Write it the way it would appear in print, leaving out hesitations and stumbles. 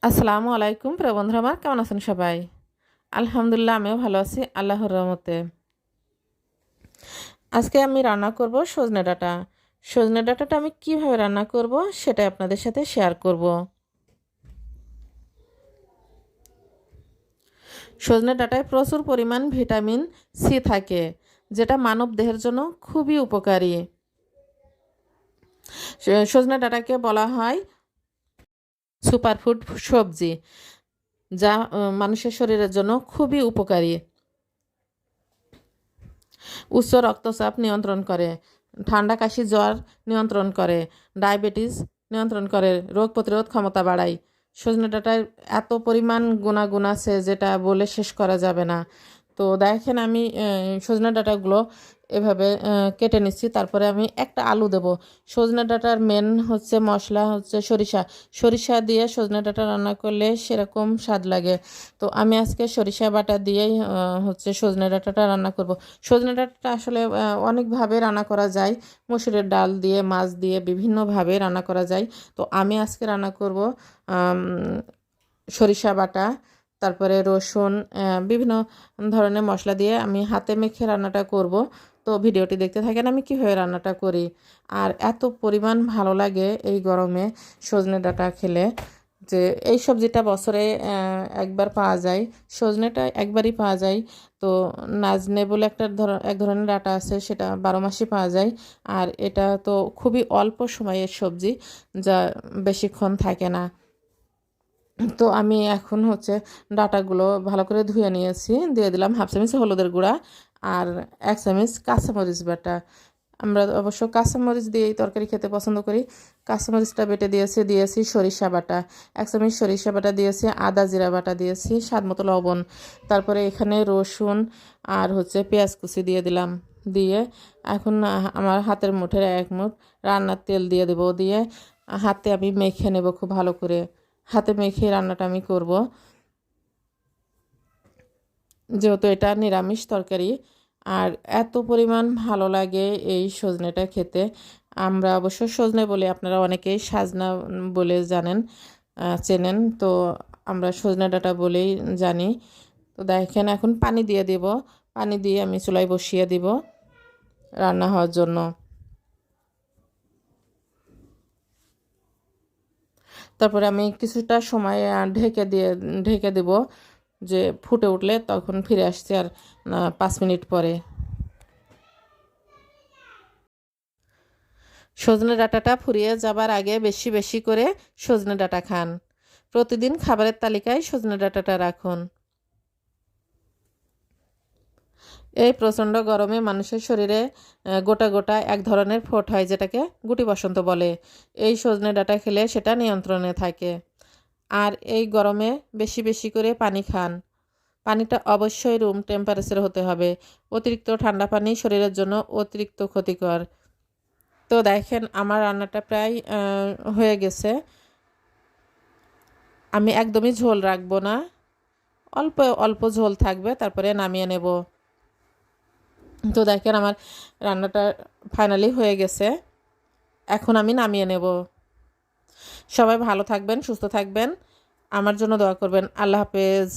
আসসালামু আলাইকুম প্রিয় বন্ধুরা আমার, কেমন আছেন সবাই? আলহামদুলিল্লাহ, আমিও ভালো আছি আল্লাহর রহমতে। আজকে আমি রান্না করব সজনে ডাঁটা। সজনে ডাঁটাটা আমি কিভাবে রান্না করব সেটা আপনাদের সাথে শেয়ার করব। সজনে ডাঁটায় প্রচুর পরিমাণ ভিটামিন সি থাকে, যেটা মানব দেহের জন্য খুবই উপকারী। সজনে ডাঁটাকে বলা হয় সুপারফুড সবজি, যা মানুষের শরীরের জন্য খুবই উপকারী। উচ্চ রক্তচাপ নিয়ন্ত্রণ করে, ঠান্ডা কাশি জ্বর নিয়ন্ত্রণ করে, ডায়াবেটিস নিয়ন্ত্রণ করে, রোগ প্রতিরোধ ক্ষমতা বাড়ায়। সজনে ডাঁটায় এত পরিমাণ গুণাগুণ আছে যেটা বলে শেষ করা যাবে না। তো দেখেন আমি সজনে ডাঁটাগুলো এভাবে কেটে নিচ্ছি। তারপরে আমি একটা আলু দেব। সজনে ডাঁটার মেন হচ্ছে মশলা হচ্ছে সরিষা। সরিষা দিয়ে সজনে ডাঁটা রান্না করলে সেরকম স্বাদ লাগে। তো আমি আজকে সরিষা বাটা দিয়েই হচ্ছে সজনে ডাঁটাটা রান্না করব। সজনে ডাঁটাটা আসলে অনেকভাবে রান্না করা যায়। মসুরের ডাল দিয়ে, মাছ দিয়ে বিভিন্নভাবে রান্না করা যায়। তো আমি আজকে রান্না করব সরিষা বাটা, তারপরে রসুন, বিভিন্ন ধরনের মশলা দিয়ে আমি হাতে মেখে রান্নাটা করব। তো ভিডিওটি দেখতে থাকেন আমি কীভাবে রান্নাটা করি। আর এত পরিমাণ ভালো লাগে এই গরমে সজনে ডাঁটা খেলে, যে এই সবজিটা বছরে একবার পাওয়া যায়। সজনেটা একবারই পাওয়া যায়। তো নাজনে বলে এক ধরনের ডাঁটা আছে, সেটা 12 মাসই পাওয়া যায়। আর এটা তো খুবই অল্প সময়ের সবজি, যা বেশিক্ষণ থাকে না। তো আমি এখন হচ্ছে ডাঁটাগুলো ভালো করে ধুয়ে নিয়েছি, দিয়ে দিলাম হাফ চামচ হলুদের গুঁড়া আর 1 চামচ কাঁচামরিচ বাটা। আমরা অবশ্য কাঁচামরিচ দিয়েই তরকারি খেতে পছন্দ করি। কাঁচামরিচটা বেটে দিয়েছি সরিষা বাটা, 1 চামচ সরিষা বাটা দিয়েছি, আদা জিরা বাটা দিয়েছি, স্বাদ মতো লবণ। তারপরে এখানে রসুন আর হচ্ছে পেঁয়াজ কুচি দিয়ে দিলাম। দিয়ে এখন আমার হাতের মুঠের 1 মুঠ রান্নার তেল দিয়ে দেবো। দিয়ে হাতে আমি মেখে নেব খুব ভালো করে। হাতে মেখে রান্নাটা আমি করব, যেহেতু এটা নিরামিষ তরকারি। আর এত পরিমাণ ভালো লাগে এই সজনেটা খেতে। আমরা অবশ্য সজনে বলি, আপনারা অনেকেই সাজনা বলে জানেন, চেনেন। তো আমরা সজনে ডাঁটা বলেই জানি। তো দেখেন এখন পানি দিয়ে দেব। পানি দিয়ে আমি চুলায় বসিয়ে দিব রান্না হওয়ার জন্য। তারপরে আমি কিছুটা সময় ঢেকে দেব, যে ফুটে উঠলে তখন ফিরে আসছি আর 5 মিনিট পরে। সজনে ডাঁটাটা ফুরিয়ে যাবার আগে বেশি বেশি করে সজনে ডাঁটা খান। প্রতিদিন খাবারের তালিকায় সজনে ডাঁটাটা রাখুন। এই প্রচণ্ড গরমে মানুষের শরীরে গোটা গোটা এক ধরনের ফোট হয়, যেটাকে গুটি বসন্ত বলে। এই সজনে ডাঁটা খেলে সেটা নিয়ন্ত্রণে থাকে। আর এই গরমে বেশি বেশি করে পানি খান। পানিটা অবশ্যই রুম টেম্পারেচার হতে হবে। অতিরিক্ত ঠান্ডা পানি শরীরের জন্য অতিরিক্ত ক্ষতিকর। তো দেখেন আমার রান্নাটা প্রায় হয়ে গেছে। আমি একদমই ঝোল রাখবো না, অল্প অল্প ঝোল থাকবে, তারপরে নামিয়ে নেব। তো দেখেন আমার রান্নাটা ফাইনালি হয়ে গেছে। এখন আমি নামিয়ে নেব। সবাই ভালো থাকবেন, সুস্থ থাকবেন, আমার জন্য দোয়া করবেন। আল্লাহ হাফেজ।